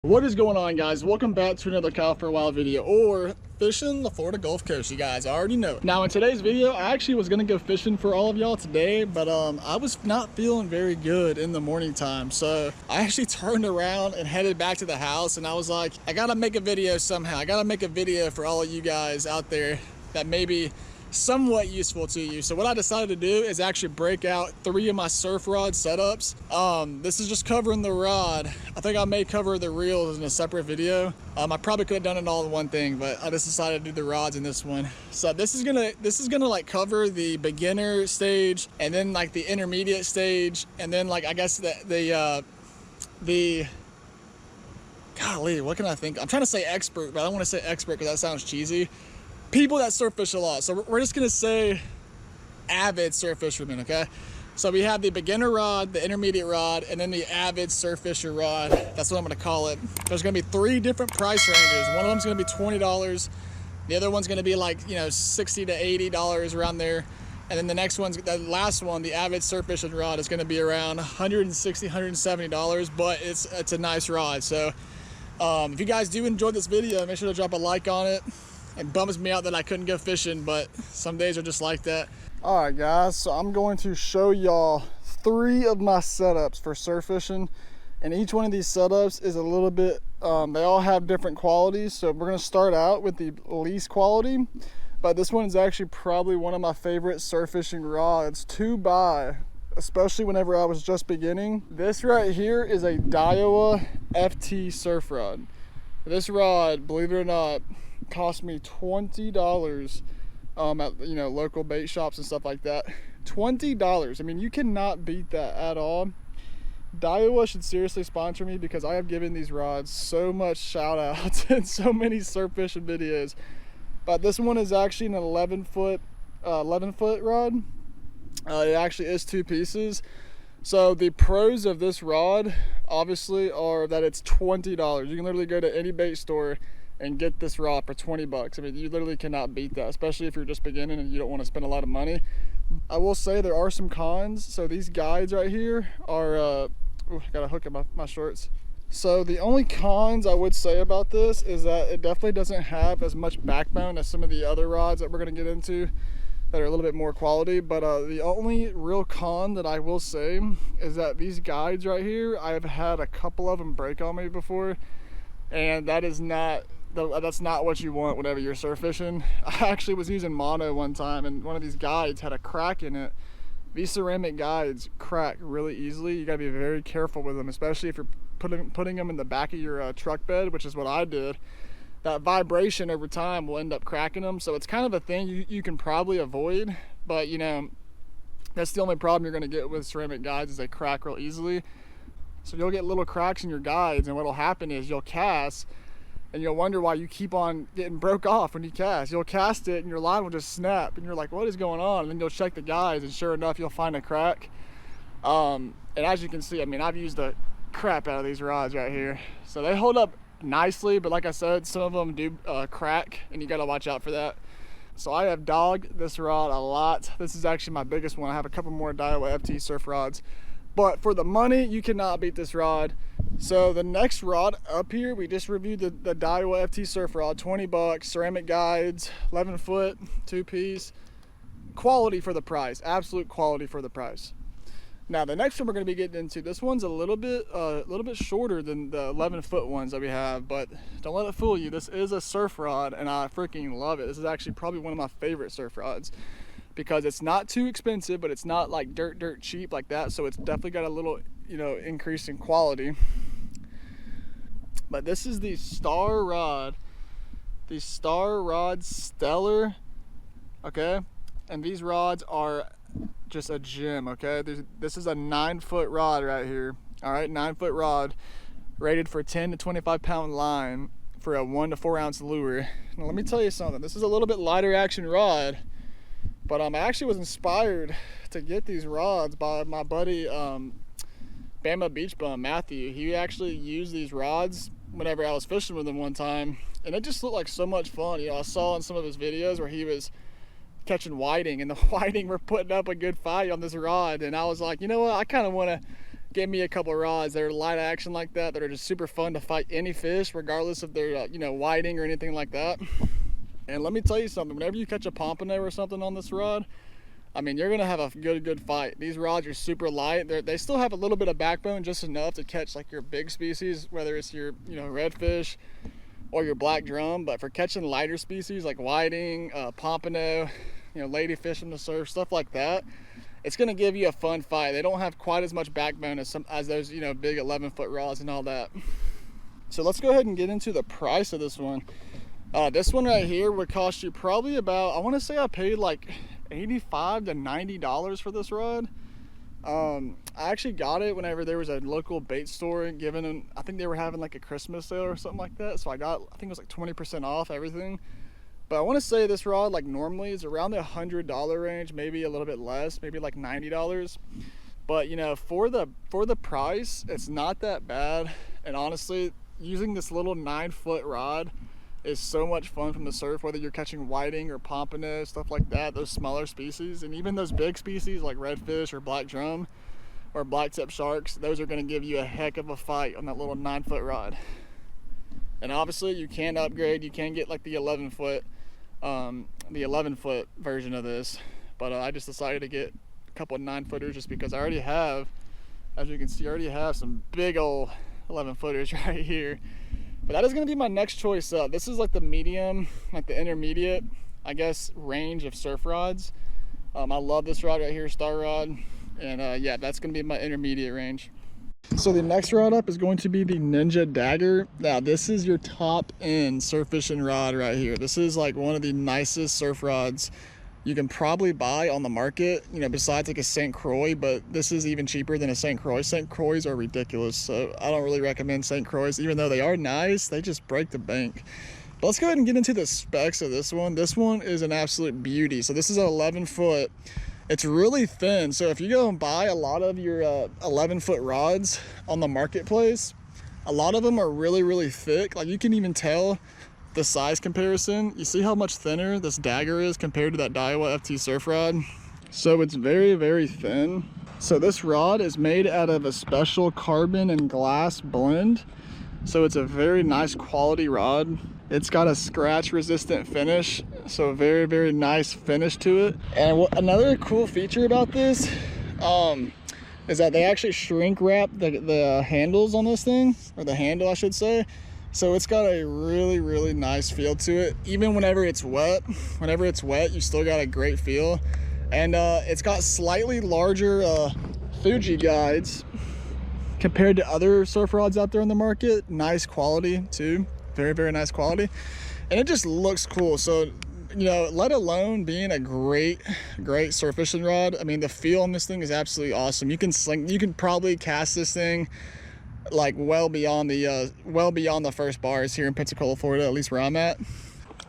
What is going on, guys? Welcome back to another Kyle for a While video, or fishing the Florida Gulf Coast. You guys already know. Now in today's video, I actually was gonna go fishing for all of y'all today, but I was not feeling very good in the morning time, so I actually turned around and headed back to the house, and I was like, I gotta make a video somehow. I gotta make a video for all of you guys out there that may be somewhat useful to you. So what I decided to do is actually break out 3 of my surf rod setups. This is just covering the rod. I think I may cover the reels in a separate video. I probably could have done it all in one thing, but I just decided to do the rods in this one. So this is gonna like cover the beginner stage, and then like the intermediate stage, and then like I guess the golly, what can I think? I'm trying to say expert, but I don't want to say expert because that sounds cheesy. People that surf fish a lot. So we're just gonna say avid surf fishermen, okay? So we have the beginner rod, the intermediate rod, and then the avid surf fisher rod. That's what I'm gonna call it. There's gonna be 3 different price ranges. One of them's gonna be $20. The other one's gonna be like, you know, $60 to $80 around there. And then the last one, the avid surf fishing rod, is gonna be around $160, $170, but it's a nice rod. So if you guys do enjoy this video, make sure to drop a like on it. It bums me out that I couldn't go fishing, but some days are just like that. All right, guys, so I'm going to show y'all 3 of my setups for surf fishing, and each one of these setups is a little bit, they all have different qualities. So we're gonna start out with the least quality, but this one is actually probably one of my favorite surf fishing rods to buy, especially whenever I was just beginning. This right here is a Daiwa FT surf rod. This rod, believe it or not, cost me $20 at, you know, local bait shops and stuff like that. $20. I mean, you cannot beat that at all. Daiwa should seriously sponsor me because I have given these rods so much shout outs in so many surf fishing videos. But this one is actually an 11 foot rod. It actually is 2 pieces. So the pros of this rod obviously are that it's $20. You can literally go to any bait store and get this rod for 20 bucks. I mean, you literally cannot beat that, especially if you're just beginning and you don't want to spend a lot of money. I will say there are some cons. So these guides right here are, I got a hook in my shorts. So the only cons I would say about this is that it definitely doesn't have as much backbone as some of the other rods that we're gonna get into that are a little bit more quality. But the only real con that I will say is that these guides right here, I've had a couple of them break on me before, and that's not what you want whenever you're surf fishing. I actually was using mono one time, and one of these guides had a crack in it. These ceramic guides crack really easily. You gotta be very careful with them, especially if you're putting them in the back of your truck bed, which is what I did. That vibration over time will end up cracking them. So it's kind of a thing you can probably avoid, but you know, that's the only problem you're gonna get with ceramic guides, is they crack real easily. So you'll get little cracks in your guides, and what'll happen is you'll cast and you'll wonder why you keep on getting broke off when you cast. You'll cast it and your line will just snap, and you're like, what is going on? And then you'll check the guides, and sure enough, you'll find a crack. And as you can see, I mean, I've used the crap out of these rods right here. So they hold up nicely, but like I said, some of them do crack, and you gotta watch out for that. So I have dogged this rod a lot. This is actually my biggest one. I have a couple more Daiwa FT surf rods, but for the money, you cannot beat this rod. So the next rod up here, we just reviewed the Daiwa FT surf rod, 20 bucks, ceramic guides, 11 foot, 2 piece. Quality for the price, absolute quality for the price. Now the next one we're gonna be getting into, this one's a little bit shorter than the 11 foot ones that we have, but don't let it fool you. This is a surf rod, and I freaking love it. This is actually probably one of my favorite surf rods, because it's not too expensive, but it's not like dirt cheap like that. So it's definitely got a little, you know, increase in quality. But this is the Star Rod Stellar, okay? And these rods are just a gem, okay? This is a 9 foot rod right here, all right? 9 foot rod, rated for 10 to 25 pound line for a 1 to 4 ounce lure. Now let me tell you something. This is a little bit lighter action rod, but I actually was inspired to get these rods by my buddy Bama Beach Bum Matthew. He actually used these rods whenever I was fishing with him one time, and it just looked like so much fun. You know, I saw in some of his videos where he was catching whiting, and the whiting were putting up a good fight on this rod, and I was like, you know what, I kind of want to gave me a couple of rods that are light action like that are just super fun to fight any fish, regardless if they're you know, whiting or anything like that. And let me tell you something, whenever you catch a pompano or something on this rod, I mean, you're gonna have a good fight. These rods are super light. They still have a little bit of backbone, just enough to catch like your big species, whether it's your, you know, redfish or your black drum. But for catching lighter species like whiting, pompano, you know, ladyfish in the surf, stuff like that, it's gonna give you a fun fight. They don't have quite as much backbone as those, you know, big 11-foot rods and all that. So let's go ahead and get into the price of this one. This one right here would cost you probably about, I want to say I paid like $85 to $90 for this rod. I actually got it whenever there was a local bait store giving, I think they were having like a Christmas sale or something like that. So I think it was like 20% off everything. But I want to say this rod, like, normally is around the $100 range, maybe a little bit less, maybe like $90. But you know, for the price, it's not that bad. And honestly, using this little 9-foot rod is so much fun from the surf, whether you're catching whiting or pompano, stuff like that, those smaller species, and even those big species like redfish or black drum or black tip sharks. Those are going to give you a heck of a fight on that little 9-foot rod. And obviously you can upgrade, you can get like the 11-foot version of this, but I just decided to get a couple of 9-footers just because I already have, as you can see, I already have some big old 11-footers right here. But that is going to be my next choice up. This is like the medium, like the intermediate, I guess, range of surf rods. I love this rod right here, Star Rod, and yeah, that's going to be my intermediate range. So the next rod up is going to be the Ninja Dagger. Now this is your top end surf fishing rod right here. This is like one of the nicest surf rods you can probably buy on the market, you know, besides like a St. Croix, but this is even cheaper than a St. Croix. St. Croix are ridiculous, so I don't really recommend St. Croix. Even though they are nice, they just break the bank. But let's go ahead and get into the specs of this one. This one is an absolute beauty. So this is an 11-foot. It's really thin, so if you go and buy a lot of your 11-foot rods on the marketplace, a lot of them are really thick. Like, you can even tell the size comparison. You see how much thinner this Dagger is compared to that Daiwa FT surf rod? So it's very thin. So this rod is made out of a special carbon and glass blend. So it's a very nice quality rod. It's got a scratch resistant finish, so very nice finish to it. And another cool feature about this is that they actually shrink wrap the handles on this thing, or the handle I should say. So it's got a really nice feel to it. Even whenever it's wet, you still got a great feel. And it's got slightly larger Fuji guides compared to other surf rods out there on the market. Nice quality too, very nice quality, and it just looks cool. So, you know, let alone being a great surf fishing rod, I mean, the feel on this thing is absolutely awesome. You can probably cast this thing like well beyond the first bars here in Pensacola, Florida, at least where I'm at.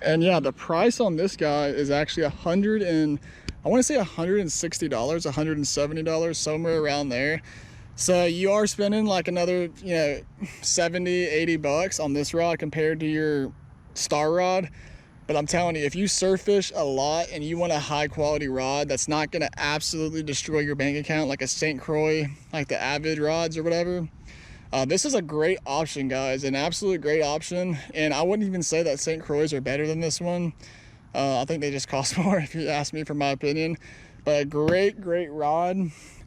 And yeah, the price on this guy is actually $160, $170, somewhere around there. So you are spending like another, you know, 70, 80 bucks on this rod compared to your Star Rod. But I'm telling you, if you surf fish a lot and you want a high quality rod that's not going to absolutely destroy your bank account like a St. Croix, like the Avid rods or whatever, this is a great option, guys, an absolute great option. And I wouldn't even say that St. Croix are better than this one. I think they just cost more if you ask me, for my opinion. But a great rod.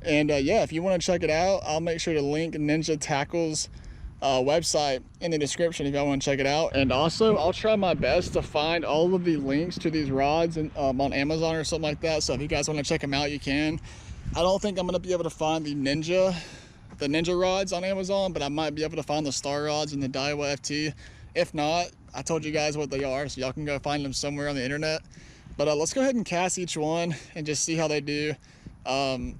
And yeah, if you want to check it out, I'll make sure to link Ninja Tackle's website in the description if y'all want to check it out. And also, I'll try my best to find all of the links to these rods on Amazon or something like that. So if you guys want to check them out, you can. I don't think I'm going to be able to find the Ninja rods on Amazon, but I might be able to find the Star rods and the Daiwa FT. If not, I told you guys what they are, so y'all can go find them somewhere on the internet. But let's go ahead and cast each one and just see how they do. So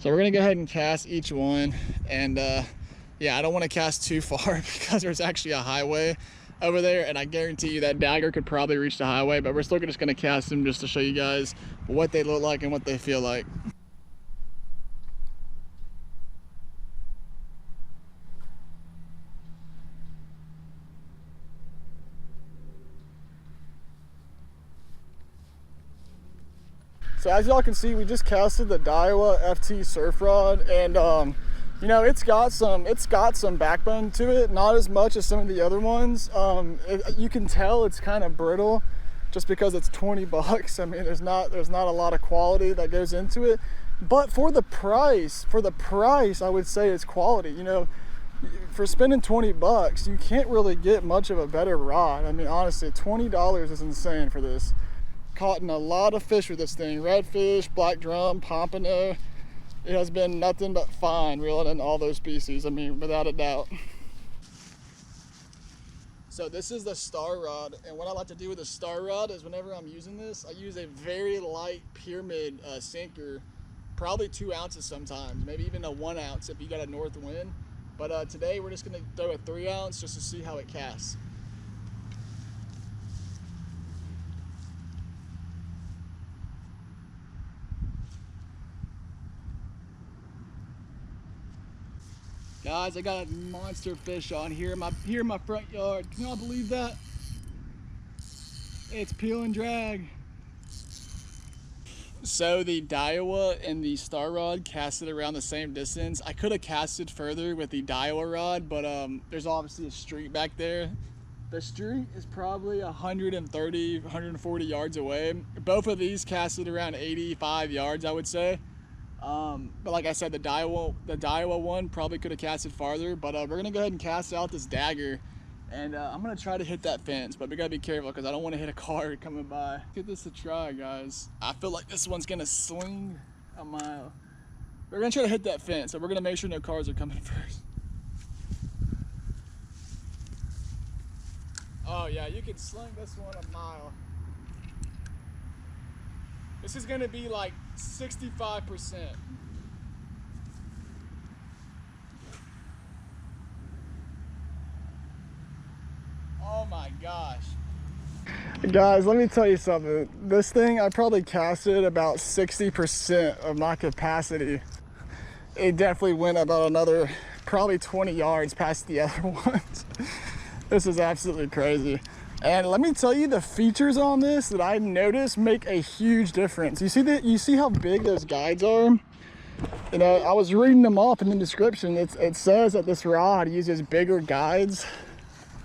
we're gonna go ahead and cast each one, and yeah, I don't want to cast too far because there's actually a highway over there, and I guarantee you that Dagger could probably reach the highway, but we're still just gonna cast them just to show you guys what they look like and what they feel like. So as y'all can see, we just casted the Daiwa FT surf rod, and You know, it's got some backbone to it, not as much as some of the other ones. You can tell it's kind of brittle just because it's 20 bucks. I mean, there's not a lot of quality that goes into it, but for the price, I would say it's quality. You know, for spending 20 bucks, you can't really get much of a better rod. I mean, honestly, $20 is insane for this. Caught in a lot of fish with this thing: redfish, black drum, pompano. It has been nothing but fine reeling in all those species, I mean, without a doubt. So this is the Star Rod, and what I like to do with the Star Rod is whenever I'm using this, I use a very light pyramid sinker, probably 2 ounces sometimes, maybe even a 1 ounce if you got a north wind. But today we're just gonna throw a 3 ounce just to see how it casts. Guys, I got a monster fish on here in my front yard. Can y'all believe that? It's peel and drag. So the Daiwa and the Star Rod casted around the same distance. I could have casted further with the Daiwa rod, but there's obviously a street back there. The street is probably 130, 140 yards away. Both of these casted around 85 yards, I would say. But like I said, the Daiwa one probably could have casted farther, but we're gonna go ahead and cast out this dagger, and I'm gonna try to hit that fence, but we gotta be careful because I don't want to hit a car coming by. Give this a try, guys. I feel like this one's gonna swing a mile. We're gonna try to hit that fence, so we're gonna make sure no cars are coming first. Oh yeah, you can sling this one a mile. This is gonna be like 65%. Oh my gosh. Guys, let me tell you something. This thing, I probably casted about 60% of my capacity. It definitely went about another probably 20 yards past the other ones. This is absolutely crazy. And let me tell you, the features on this that I noticed make a huge difference. You see how big those guides are? You know, I was reading them off in the description. It says that this rod uses bigger guides,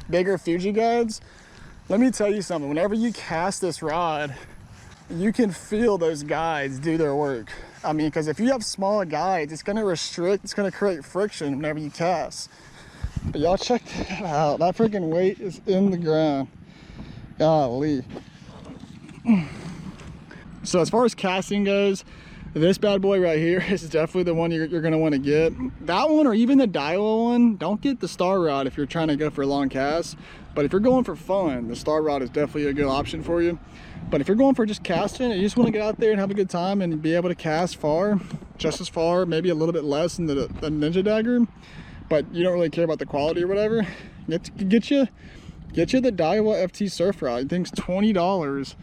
bigger Fuji guides. Let me tell you something. Whenever you cast this rod, you can feel those guides do their work. I mean, because if you have small guides, it's going to restrict, it's going to create friction whenever you cast. But y'all check that out. That freaking weight is in the ground. Golly. So as far as casting goes, this bad boy right here is definitely the one you're going to want to get. That one, or even the Daiwa one, don't get the Star Rod if you're trying to go for a long cast. But if you're going for fun, the Star Rod is definitely a good option for you. But if you're going for just casting and you just want to get out there and have a good time and be able to cast far, just as far, maybe a little bit less than the Ninja Dagger, but you don't really care about the quality or whatever, get you the Daiwa FT Surf Rod. I think it's $20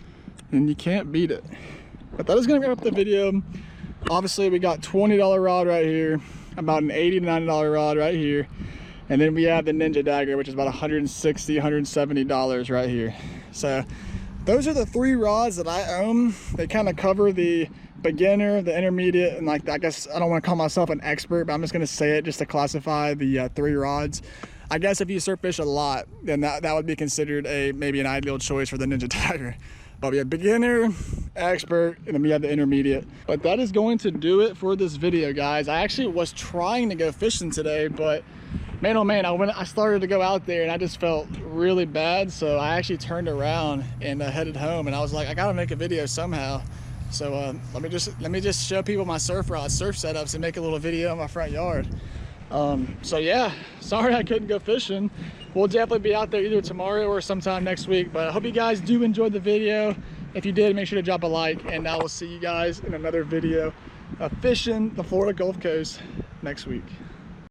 and you can't beat it. But that is going to wrap up the video. Obviously we got $20 rod right here, about an $80 to $90 rod right here, and then we have the Ninja Dagger, which is about $160, $170 right here. So those are the 3 rods that I own. They kind of cover the beginner, the intermediate, and like, I guess I don't want to call myself an expert, but I'm just going to say it just to classify the 3 rods. I guess if you surf fish a lot, then that would be considered maybe an ideal choice for the Ninja Dagger. But we have beginner, expert, and then we have the intermediate. But that is going to do it for this video, guys. I actually was trying to go fishing today, but man, oh man, I started to go out there and I just felt really bad. So I actually turned around and headed home, and I was like, I gotta make a video somehow. So let me just show people my surf setups and make a little video in my front yard. So yeah, sorry I couldn't go fishing. We'll definitely be out there either tomorrow or sometime next week, but I hope you guys do enjoy the video. If you did, make sure to drop a like, and I will see you guys in another video of fishing the Florida Gulf Coast next week.